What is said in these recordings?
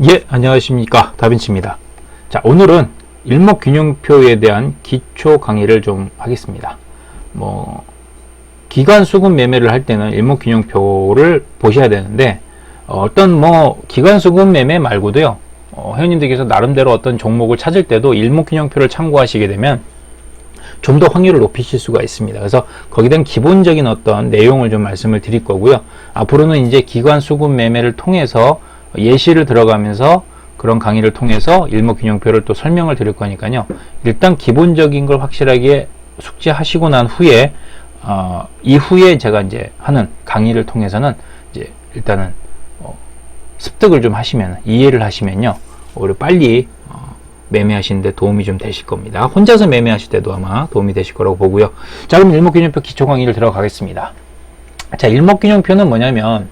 예, 안녕하십니까. 다빈치입니다. 자, 오늘은 일목균형표에 대한 기초 강의를 좀 하겠습니다. 기간 수급 매매를 할 때는 일목균형표를 보셔야 되는데, 기간 수급 매매 말고도요, 회원님들께서 나름대로 어떤 종목을 찾을 때도 일목균형표를 참고하시게 되면 좀 더 확률을 높이실 수가 있습니다. 그래서 거기에 대한 기본적인 어떤 내용을 좀 말씀을 드릴 거고요. 앞으로는 이제 기간 수급 매매를 통해서 예시를 들어가면서 그런 강의를 통해서 일목균형표를 또 설명을 드릴 거니까요. 일단 기본적인 걸 확실하게 숙지하시고 난 후에 이후에 제가 이제 하는 강의를 통해서는 이제 일단은 습득을 좀 하시면, 이해를 하시면요, 오히려 빨리 매매하시는데 도움이 좀 되실 겁니다. 혼자서 매매하실 때도 아마 도움이 되실 거라고 보고요. 자, 그럼 일목균형표 기초 강의를 들어가겠습니다. 자, 일목균형표는 뭐냐면,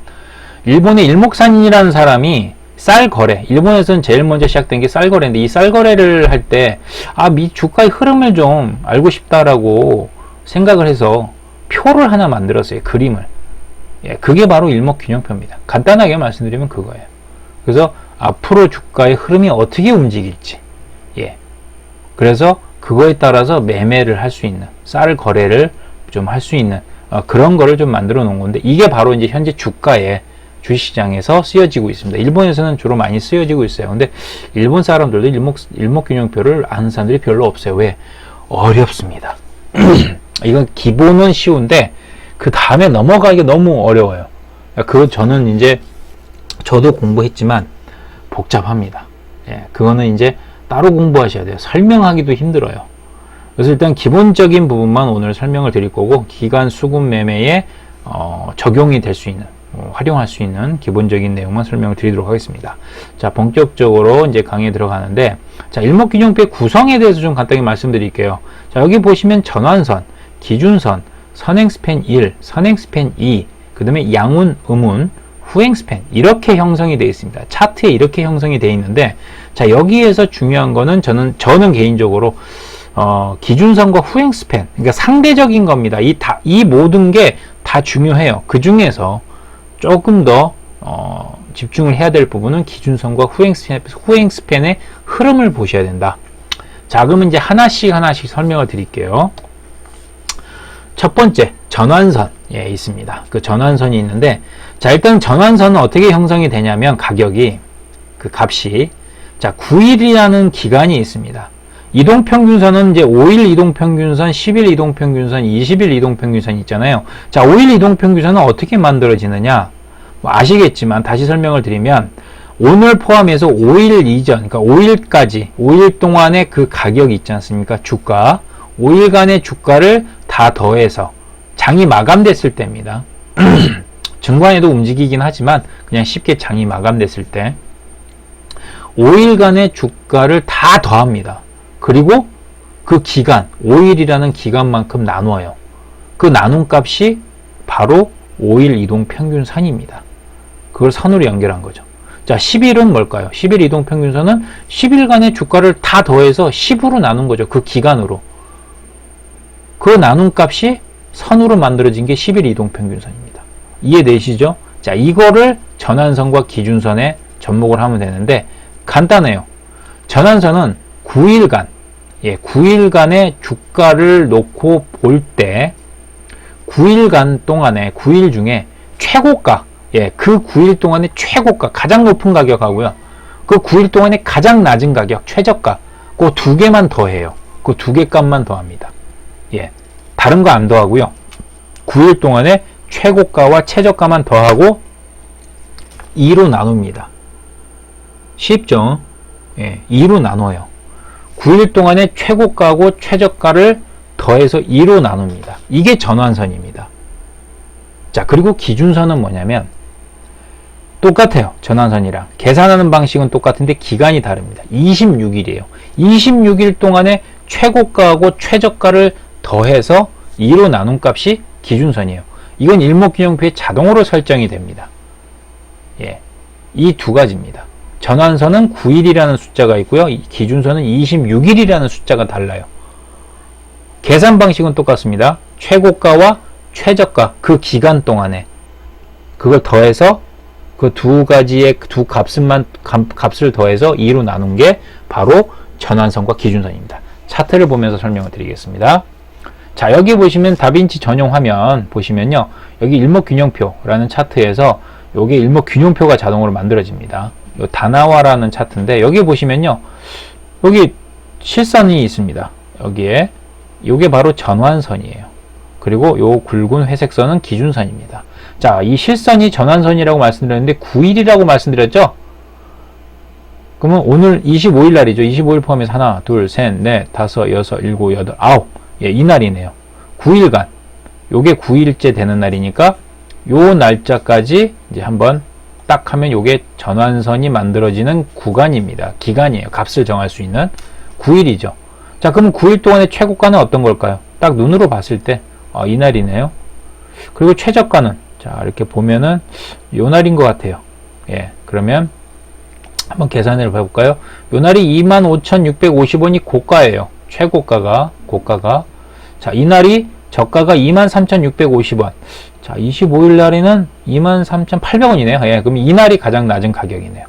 일본의 일목산인이라는 사람이 쌀 거래, 일본에서는 제일 먼저 시작된 게 쌀 거래인데, 이 쌀 거래를 할 때 미 주가의 흐름을 좀 알고 싶다라고 생각을 해서 표를 하나 만들었어요. 그림을. 그게 바로 일목균형표입니다. 간단하게 말씀드리면 그거예요. 그래서 앞으로 주가의 흐름이 어떻게 움직일지, 그래서 그거에 따라서 매매를 할 수 있는, 쌀 거래를 좀 할 수 있는 그런 거를 좀 만들어 놓은 건데, 이게 바로 이제 현재 주가에 주식시장에서 쓰여지고 있습니다. 일본에서는 주로 많이 쓰여지고 있어요. 근데 일본 사람들도 일목균형표를 아는 사람들이 별로 없어요. 왜? 어렵습니다. 이건 기본은 쉬운데 그 다음에 넘어가기가 너무 어려워요. 저는 이제 저도 공부했지만 복잡합니다. 그거는 이제 따로 공부하셔야 돼요. 설명하기도 힘들어요. 그래서 일단 기본적인 부분만 오늘 설명을 드릴 거고, 기간 수급 매매에 적용이 될 수 있는, 활용할 수 있는 기본적인 내용만 설명을 드리도록 하겠습니다. 자, 본격적으로 이제 강의에 들어가는데, 자, 일목균형표의 구성에 대해서 좀 간단히 말씀드릴게요. 자, 여기 보시면 전환선, 기준선, 선행스팬 1, 선행스팬 2, 그 다음에 양운, 음운, 후행스팬, 이렇게 형성이 되어 있습니다. 차트에 이렇게 형성이 되어 있는데, 자, 여기에서 중요한 거는 저는 개인적으로 기준선과 후행스팬, 그러니까 상대적인 겁니다. 이 모든 게 다 중요해요. 그 중에서 조금 더 집중을 해야 될 부분은 기준선과 후행스팬의 흐름을 보셔야 된다. 자, 그러면 이제 하나씩 설명을 드릴게요. 첫 번째, 전환선 있습니다. 그 전환선이 있는데, 자, 일단 전환선은 어떻게 형성이 되냐면, 가격이, 그 값이, 자, 9일이라는 기간이 있습니다. 이동평균선은 이제 5일 이동평균선, 10일 이동평균선, 20일 이동평균선 있잖아요. 자, 5일 이동평균선은 어떻게 만들어지느냐? 아시겠지만 다시 설명을 드리면, 오늘 포함해서 5일 이전, 그러니까 5일까지, 5일 동안의 그 가격이 있지 않습니까? 주가. 5일간의 주가를 다 더해서 장이 마감됐을 때입니다. 증권에도 움직이긴 하지만 그냥 쉽게 장이 마감됐을 때 5일간의 주가를 다 더합니다. 그리고 그 기간, 5일이라는 기간만큼 나누어요. 그 나눈 값이 바로 5일 이동평균선입니다. 그걸 선으로 연결한 거죠. 자, 10일은 뭘까요? 10일 이동평균선은 10일간의 주가를 다 더해서 10으로 나눈 거죠. 그 기간으로. 그 나눈 값이 선으로 만들어진 게 10일 이동평균선입니다. 이해되시죠? 자, 이거를 전환선과 기준선에 접목을 하면 되는데, 간단해요. 전환선은 9일간, 9일간의 주가를 놓고 볼 때, 9일간 동안에, 9일 중에 최고가, 그 9일 동안의 최고가, 가장 높은 가격하고요, 그 9일 동안의 가장 낮은 가격, 최저가, 그 두 개만 더해요. 그 두 개 값만 더합니다. 다른 거 안 더하고요. 9일 동안에 최고가와 최저가만 더하고 2로 나눕니다. 쉽죠? 2로 나눠요. 9일 동안에 최고가하고 최저가를 더해서 2로 나눕니다. 이게 전환선입니다. 자, 그리고 기준선은 뭐냐면 똑같아요. 전환선이랑. 계산하는 방식은 똑같은데 기간이 다릅니다. 26일이에요. 26일 동안에 최고가하고 최저가를 더해서 2로 나눈 값이 기준선이에요. 이건 일목균형표에 자동으로 설정이 됩니다. 이 두 가지입니다. 전환선은 9일이라는 숫자가 있고요. 기준선은 26일이라는 숫자가 달라요. 계산 방식은 똑같습니다. 최고가와 최저가, 그 기간 동안에 그걸 더해서 그 두 가지의 두 값을 더해서 2로 나눈 게 바로 전환선과 기준선입니다. 차트를 보면서 설명을 드리겠습니다. 자, 여기 보시면 다빈치 전용 화면 보시면요. 여기 일목균형표라는 차트에서 요게 일목균형표가 자동으로 만들어집니다. 요 다나와라는 차트인데 여기 보시면요. 여기 실선이 있습니다. 여기에 요게 바로 전환선이에요. 그리고 요 굵은 회색 선은 기준선입니다. 자, 이 실선이 전환선이라고 말씀드렸는데 9일이라고 말씀드렸죠? 그러면 오늘 25일 날이죠. 25일 포함해서 하나, 둘, 셋, 넷, 다섯, 여섯, 일곱, 여덟, 아홉. 예, 이 날이네요. 9일간. 요게 9일째 되는 날이니까 요 날짜까지 이제 한번 딱 하면 요게 전환선이 만들어지는 구간입니다. 기간이에요. 값을 정할 수 있는 9일이죠. 자, 그럼 9일 동안의 최고가는 어떤 걸까요? 딱 눈으로 봤을 때, 이 날이네요. 그리고 최저가는, 자, 이렇게 보면은 요 날인 것 같아요. 예, 그러면 한번 계산을 해볼까요? 요 날이 25,650원이 고가예요. 최고가가, 고가가. 자, 이 날이 저가가 23,650원. 자, 25일 날에는 23,800원이네요. 예, 그럼 이 날이 가장 낮은 가격이네요.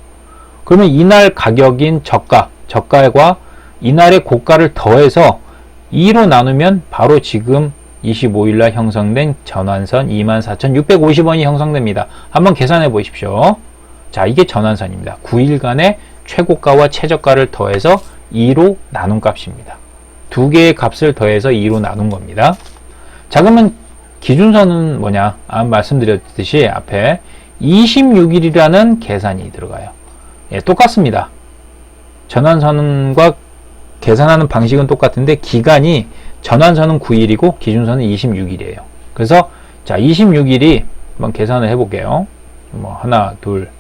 그러면 이 날 가격인 저가과 이 날의 고가를 더해서 2로 나누면 바로 지금 25일 날 형성된 전환선 24,650원이 형성됩니다. 한번 계산해 보십시오. 자, 이게 전환선입니다. 9일간의 최고가와 최저가를 더해서 2로 나눈 값입니다. 두 개의 값을 더해서 2로 나눈 겁니다. 자, 그러면 기준선은 뭐냐? 말씀드렸듯이 앞에 26일이라는 계산이 들어가요. 예, 똑같습니다. 전환선과 계산하는 방식은 똑같은데 기간이 전환선은 9일이고 기준선은 26일이에요. 그래서 자, 26일이 한번 계산을 해볼게요. 뭐 하나, 둘,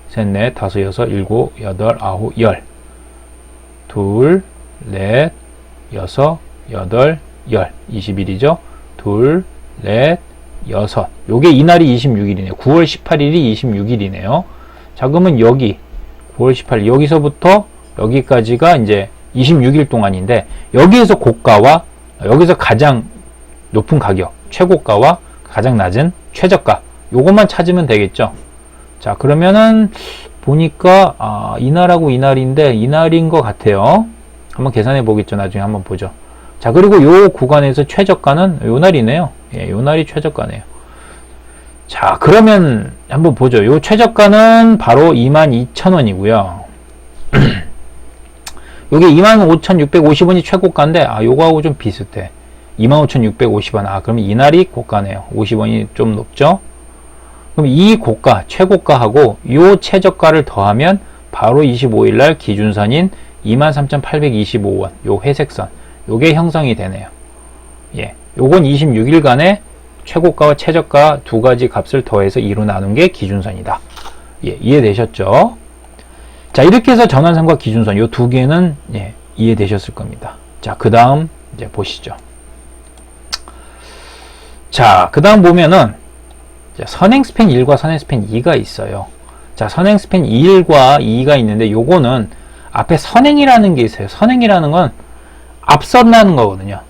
셋, 넷, 다섯, 여섯, 일곱, 여덟, 아홉, 열. 둘, 넷, 여섯, 여덟, 열. 20일이죠. 둘, 넷, 여섯. 요게 이날이 26일이네요. 9월 18일이 26일이네요. 자, 그러면 여기 9월 18일 여기서부터 여기까지가 이제 26일 동안인데 여기에서 고가와 여기서 가장 높은 가격, 최고가와 가장 낮은 최저가 요것만 찾으면 되겠죠. 자, 그러면은 보니까 이날하고 이날인데 이날인 것 같아요. 한번 계산해 보겠죠. 나중에 한번 보죠. 자, 그리고 요 구간에서 최저가는 요 날이네요. 예, 요 날이 최저가네요. 자, 그러면 한번 보죠. 요 최저가는 바로 22,000원이고요. 요게 25,650원이 최고가인데 요거하고 좀 비슷해. 25,650원. 그럼 이 날이 고가네요. 50원이 좀 높죠? 그럼 이 고가, 최고가하고 요 최저가를 더하면 바로 25일 날 기준선인 23,825원, 요 회색선, 요게 형성이 되네요. 예, 요건 26일간의 최고가와 최저가 두 가지 값을 더해서 2로 나눈 게 기준선이다. 예, 이해되셨죠? 자, 이렇게 해서 전환선과 기준선 요 두 개는 예, 이해되셨을 겁니다. 자, 그 다음 이제 보시죠. 자, 그 다음 보면은 선행스팬 1과 선행스팬 2가 있어요. 자, 선행스팬 1과 2가 있는데 요거는 앞에 선행이라는 게 있어요. 선행이라는 건 앞선다는 거거든요.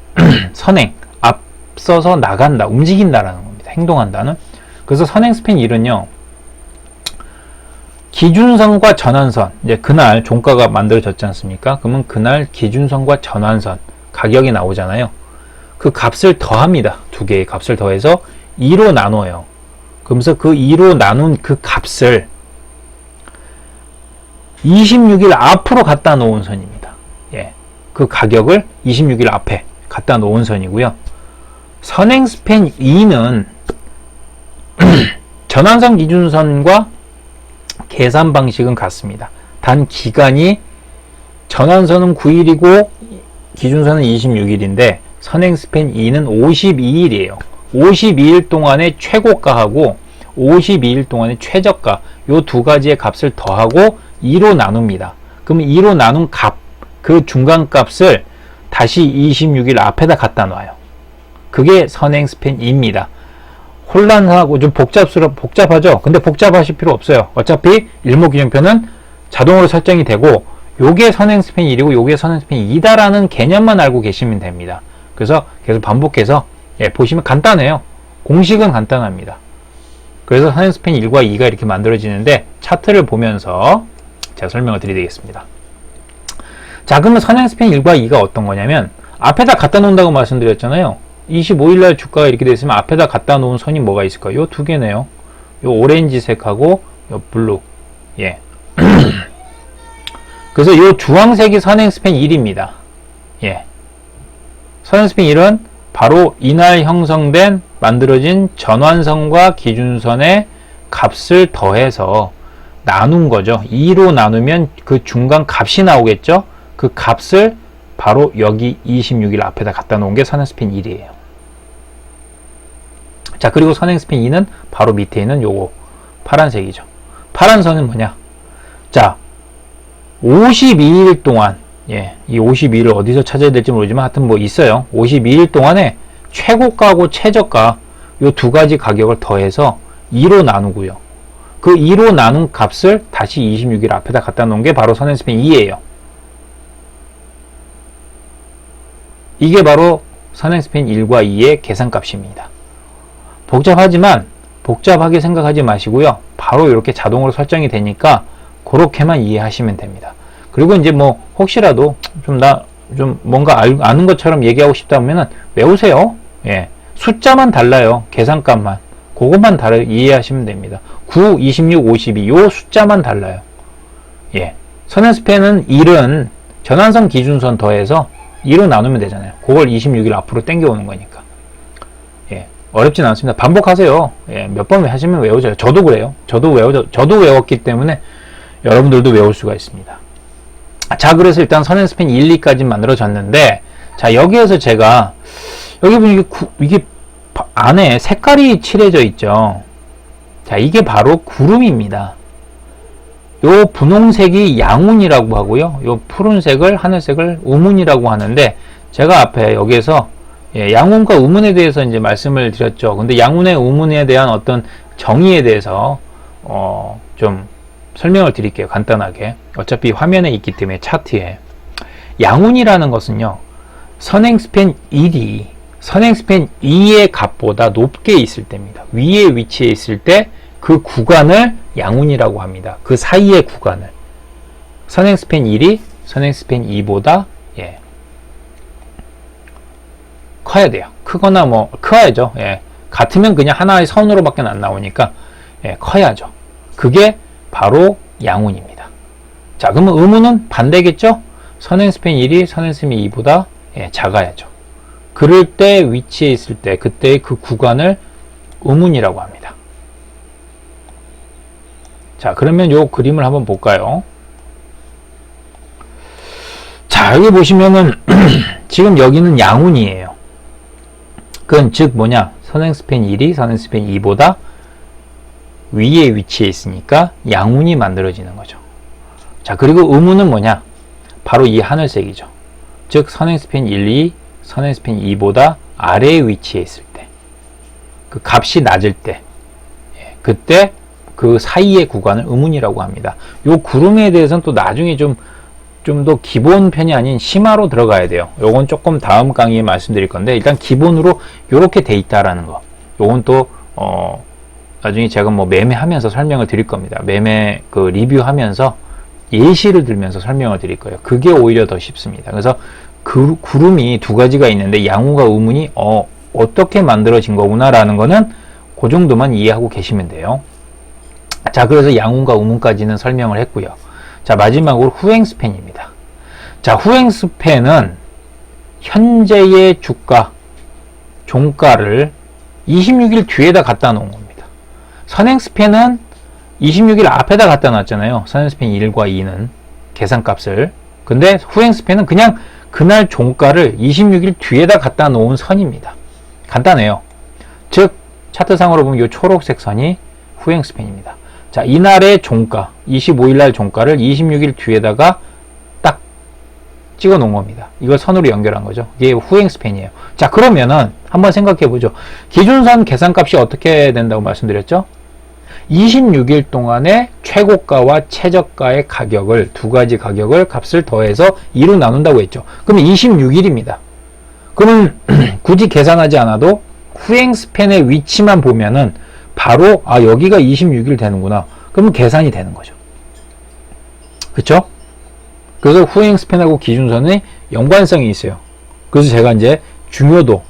선행, 앞서서 나간다, 움직인다라는 겁니다. 행동한다는. 그래서 선행스팬 1은요. 기준선과 전환선, 이제 그날 종가가 만들어졌지 않습니까? 그러면 그날 기준선과 전환선 가격이 나오잖아요. 그 값을 더합니다. 두 개의 값을 더해서 2로 나눠요. 그러면서 그 2로 나눈 그 값을 26일 앞으로 갖다 놓은 선입니다. 예, 그 가격을 26일 앞에 갖다 놓은 선이고요. 선행스팬 2는 전환선 기준선과 계산 방식은 같습니다. 단 기간이 전환선은 9일이고 기준선은 26일인데 선행스팬 2는 52일이에요. 52일 동안의 최고가하고 52일 동안의 최저가 요 두 가지의 값을 더하고 2로 나눕니다. 그럼 2로 나눈 값, 그 중간 값을 다시 26일 앞에다 갖다 놔요. 그게 선행스팬 2입니다. 혼란하고 좀 복잡하죠? 근데 복잡하실 필요 없어요. 어차피 일목균형표는 자동으로 설정이 되고 요게 선행스팬 1이고 요게 선행스팬 2다라는 개념만 알고 계시면 됩니다. 그래서 계속 반복해서 보시면 간단해요. 공식은 간단합니다. 그래서 선행스팬 1과 2가 이렇게 만들어지는데 차트를 보면서 제가 설명을 드리겠습니다. 자, 그러면 선행스팬 1과 2가 어떤 거냐면 앞에다 갖다 놓는다고 말씀드렸잖아요. 25일날 주가가 이렇게 됐으면 앞에다 갖다 놓은 선이 뭐가 있을까요? 요 두 개네요. 요 오렌지색하고 요 블루. 예. 그래서 요 주황색이 선행스팬 1입니다. 예. 선행스팬 1은 바로 이날 형성된 만들어진 전환선과 기준선의 값을 더해서 나눈 거죠. 2로 나누면 그 중간 값이 나오겠죠. 그 값을 바로 여기 26일 앞에다 갖다 놓은 게 선행스팬 1이에요. 자, 그리고 선행스팬 2는 바로 밑에 있는 요거 파란색이죠. 파란 선은 뭐냐? 자, 52일 동안, 예, 이 52일을 어디서 찾아야 될지 모르지만 하여튼 뭐 있어요. 52일 동안에 최고가하고 최저가 요 두 가지 가격을 더해서 2로 나누고요. 그 2로 나눈 값을 다시 26일 앞에다 갖다 놓은 게 바로 선행스팬 2예요. 이게 바로 선행스팬 1과 2의 계산값입니다. 복잡하지만 복잡하게 생각하지 마시고요. 바로 이렇게 자동으로 설정이 되니까 그렇게만 이해하시면 됩니다. 그리고 이제 뭐 혹시라도 좀 뭔가 아는 것처럼 얘기하고 싶다면은 외우세요. 예. 숫자만 달라요. 계산값만. 그것만 이해하시면 됩니다. 9, 26, 52 요 숫자만 달라요. 예. 선행스팬은 1은 전환선 기준선 더해서 2로 나누면 되잖아요. 그걸 26일 앞으로 당겨오는 거니까. 예. 어렵진 않습니다. 반복하세요. 예. 몇 번 하시면 외우져요. 저도 그래요. 저도 외웠기 때문에 여러분들도 외울 수가 있습니다. 자, 그래서 일단 선행스팬 1, 2까지 만들어졌는데, 자, 여기에서 제가, 여기 보면 이게 안에 색깔이 칠해져 있죠. 자, 이게 바로 구름입니다. 요 분홍색이 양운이라고 하고요. 요 푸른색을, 하늘색을 우문이라고 하는데, 제가 앞에 여기에서 예, 양운과 우문에 대해서 이제 말씀을 드렸죠. 근데 양운의 우문에 대한 어떤 정의에 대해서, 좀 설명을 드릴게요. 간단하게. 어차피 화면에 있기 때문에 차트에. 양운이라는 것은요. 선행스팬 1이 선행스팬 2의 값보다 높게 있을 때입니다. 위에 위치해 있을 때 그 구간을 양운이라고 합니다. 그 사이의 구간을. 선행스팬 1이 선행스팬 2보다 예, 커야 돼요. 크거나 뭐 커야죠. 예. 같으면 그냥 하나의 선으로밖에 안 나오니까 예, 커야죠. 그게 바로 양운입니다. 자, 그러면 의문은 반대겠죠? 선행스팬 1이 선행스팬 2보다 예, 작아야죠. 그럴 때 위치에 있을 때 그때의 그 구간을 의문이라고 합니다. 자, 그러면 요 그림을 한번 볼까요? 자, 여기 보시면은 지금 여기는 양운이에요. 그건 즉 뭐냐? 선행스팬 1이 선행스팬 2보다 위에 위치해 있으니까 양운이 만들어지는 거죠. 자, 그리고 의문은 뭐냐? 바로 이 하늘색이죠. 즉 선행스팬 1, 2, 선행스팬 2보다 아래에 위치해 있을 때, 그 값이 낮을 때, 예, 그때 그 사이의 구간을 의문이라고 합니다. 요 구름에 대해서는 또 나중에 좀 더 기본 편이 아닌 심화로 들어가야 돼요. 요건 조금 다음 강의에 말씀드릴 건데, 일단 기본으로 요렇게 돼 있다라는 거. 요건 또 나중에 제가 뭐 매매하면서 설명을 드릴 겁니다. 매매 그 리뷰하면서 예시를 들면서 설명을 드릴 거예요. 그게 오히려 더 쉽습니다. 그래서 그 구름이 두 가지가 있는데 양운과 의문이 어떻게 만들어진 거구나라는 거는 그 정도만 이해하고 계시면 돼요. 자, 그래서 양운과 의문까지는 설명을 했고요. 자, 마지막으로 후행스팬입니다. 자, 후행스팬은 현재의 주가, 종가를 26일 뒤에다 갖다 놓은 겁니다. 선행스팬은 26일 앞에다 갖다 놨잖아요. 선행스팬 1과 2는 계산값을. 근데 후행스팬은 그냥 그날 종가를 26일 뒤에다 갖다 놓은 선입니다. 간단해요. 즉 차트상으로 보면 이 초록색 선이 후행스팬입니다. 자, 이날의 종가, 25일날 종가를 26일 뒤에다가 딱 찍어 놓은 겁니다. 이걸 선으로 연결한 거죠. 이게 후행스팬이에요. 자, 그러면은 한번 생각해 보죠. 기준선 계산값이 어떻게 된다고 말씀드렸죠? 26일 동안의 최고가와 최저가의 가격을, 두 가지 가격을 값을 더해서 2로 나눈다고 했죠. 그러면 26일입니다. 그러면 굳이 계산하지 않아도 후행스팬의 위치만 보면은 바로 여기가 26일 되는구나. 그러면 계산이 되는 거죠. 그쵸? 그래서 후행 스팬하고 기준선의 연관성이 있어요. 그래서 제가 이제 중요도,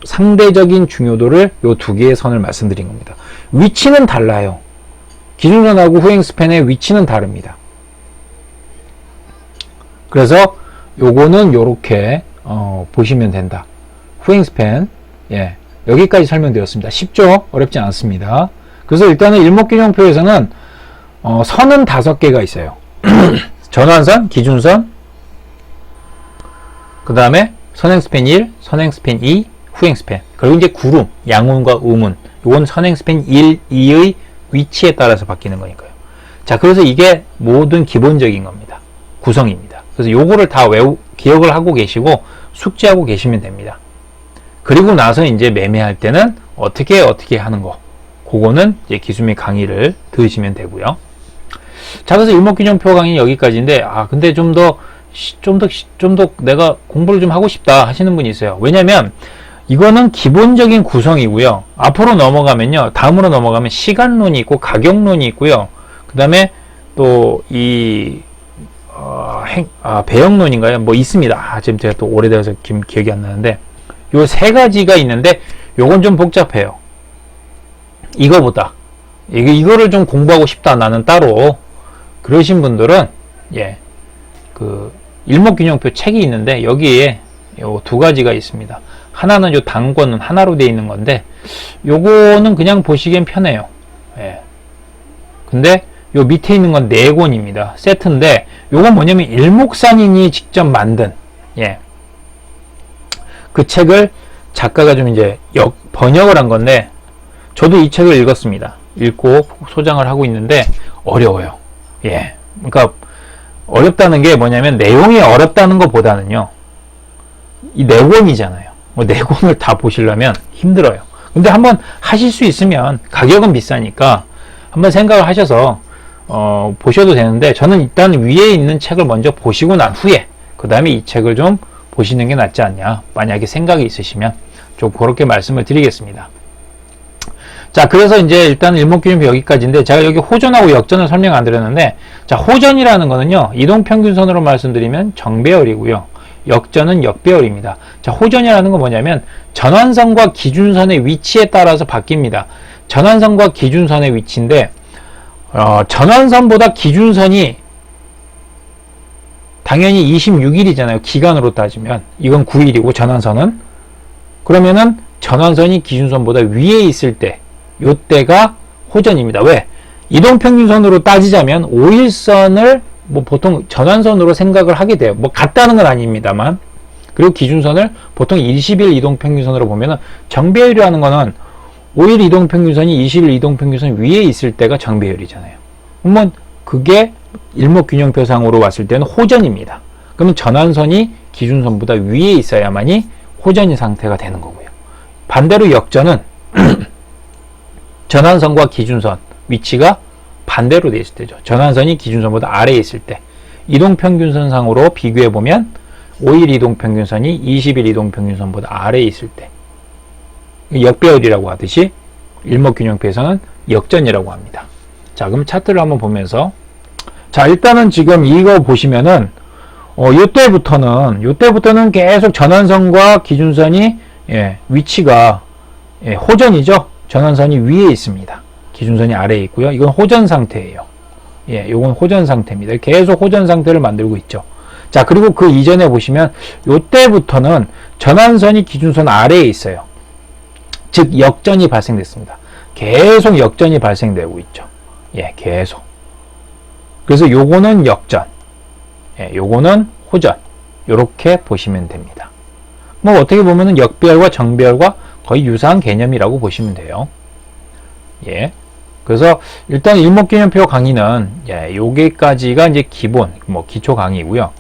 상대적인 중요도를 요 두 개의 선을 말씀드린 겁니다. 위치는 달라요. 기준선하고 후행 스팬의 위치는 다릅니다. 그래서 요거는 요렇게 보시면 된다. 후행 스팬, 예, 여기까지 설명드렸습니다. 쉽죠? 어렵지 않습니다. 그래서 일단은 일목균형표에서는 선은 5개가 있어요. 전환선, 기준선, 그 다음에 선행스팬 1, 선행스팬 2, 후행스팬, 그리고 이제 구름, 양운과 음운, 이건 선행스팬 1, 2의 위치에 따라서 바뀌는 거니까요. 자, 그래서 이게 모든 기본적인 겁니다. 구성입니다. 그래서 요거를 다 기억을 하고 계시고 숙지하고 계시면 됩니다. 그리고 나서 이제 매매할 때는 어떻게 하는 거, 그거는 이제 기수미 강의를 들으시면 되고요. 자, 그래서 일목균형표 강의 여기까지인데, 근데 좀 더 내가 공부를 좀 하고 싶다 하시는 분이 있어요. 왜냐면 이거는 기본적인 구성이고요. 앞으로 넘어가면요, 다음으로 넘어가면 시간론이 있고 가격론이 있고요. 그 다음에 또 이 배역론인가요? 뭐 있습니다. 지금 제가 또 오래돼서 기억이 안 나는데, 요 3가지가 있는데 요건 좀 복잡해요. 이거보다 이거를 좀 공부하고 싶다 나는 따로, 그러신 분들은 그 일목균형표 책이 있는데 여기에 요 2가지가 있습니다. 하나는 요 단권은 하나로 되어 있는 건데 요거는 그냥 보시기엔 편해요. 근데 요 밑에 있는 건 4권입니다. 세트인데 요건 뭐냐면 일목산인이 직접 만든 그 책을 작가가 좀 이제 번역을 한 건데, 저도 이 책을 읽었습니다. 읽고 소장을 하고 있는데 어려워요. 그러니까 어렵다는 게 뭐냐면 내용이 어렵다는 것보다는요, 이 4권이잖아요. 4권을 다 보시려면 힘들어요. 근데 한번 하실 수 있으면, 가격은 비싸니까 한번 생각을 하셔서 보셔도 되는데, 저는 일단 위에 있는 책을 먼저 보시고 난 후에 그 다음에 이 책을 좀 보시는 게 낫지 않냐, 만약에 생각이 있으시면 좀 그렇게 말씀을 드리겠습니다. 자, 그래서 이제 일단 일목균형표 여기까지인데, 제가 여기 호전하고 역전을 설명 안 드렸는데, 자, 호전이라는 거는요, 이동평균선으로 말씀드리면 정배열이고요, 역전은 역배열입니다. 자, 호전이라는 건 뭐냐면 전환선과 기준선의 위치에 따라서 바뀝니다. 전환선과 기준선의 위치인데, 전환선보다 기준선이 당연히 26일이잖아요. 기간으로 따지면 이건 9일이고 전환선은, 그러면은 전환선이 기준선보다 위에 있을 때, 요때가 호전입니다. 왜? 이동평균선으로 따지자면 5일선을 뭐 보통 전환선으로 생각을 하게 돼요. 뭐 같다는 건 아닙니다만. 그리고 기준선을 보통 20일 이동평균선으로 보면은, 정배열이라는 거는 5일 이동평균선이 20일 이동평균선 위에 있을 때가 정배열이잖아요. 그러면 그게 일목균형표상으로 봤을 때는 호전입니다. 그러면 전환선이 기준선보다 위에 있어야만이 호전인 상태가 되는 거고요. 반대로 역전은 전환선과 기준선 위치가 반대로 되어 있을 때죠. 전환선이 기준선보다 아래에 있을 때, 이동평균선상으로 비교해보면 5일 이동평균선이 20일 이동평균선보다 아래에 있을 때, 역배열이라고 하듯이 일목균형표에서는 역전이라고 합니다. 자, 그럼 차트를 한번 보면서, 자, 일단은 지금 이거 보시면은 요때부터는 계속 전환선과 기준선이 위치가 호전이죠. 전환선이 위에 있습니다. 기준선이 아래에 있고요. 이건 호전 상태예요. 이건 호전 상태입니다. 계속 호전 상태를 만들고 있죠. 자, 그리고 그 이전에 보시면 요때부터는 전환선이 기준선 아래에 있어요. 즉 역전이 발생됐습니다. 계속 역전이 발생되고 있죠. 계속. 그래서 요거는 역전, 요거는 호전, 요렇게 보시면 됩니다. 뭐 어떻게 보면은 역배열과 정배열과 거의 유사한 개념이라고 보시면 돼요. 그래서 일단 일목균형표 강의는 요게까지가 이제 기본, 뭐 기초 강의고요.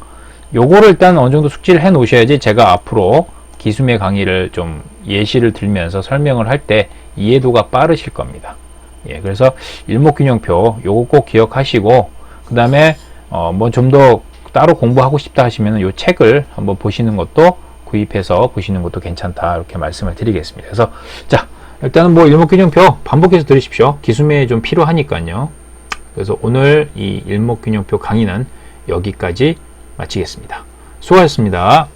요거를 일단 어느 정도 숙지를 해 놓으셔야지 제가 앞으로 기수매 강의를 좀 예시를 들면서 설명을 할 때 이해도가 빠르실 겁니다. 그래서 일목균형표 요거 꼭 기억하시고, 그 다음에 뭐 좀 더 따로 공부하고 싶다 하시면 요 책을 한번 보시는 것도, 구입해서 보시는 것도 괜찮다, 이렇게 말씀을 드리겠습니다. 그래서 자, 일단은 뭐 일목균형표 반복해서 들으십시오. 기수매에 좀 필요하니까요. 그래서 오늘 이 일목균형표 강의는 여기까지 마치겠습니다. 수고하셨습니다.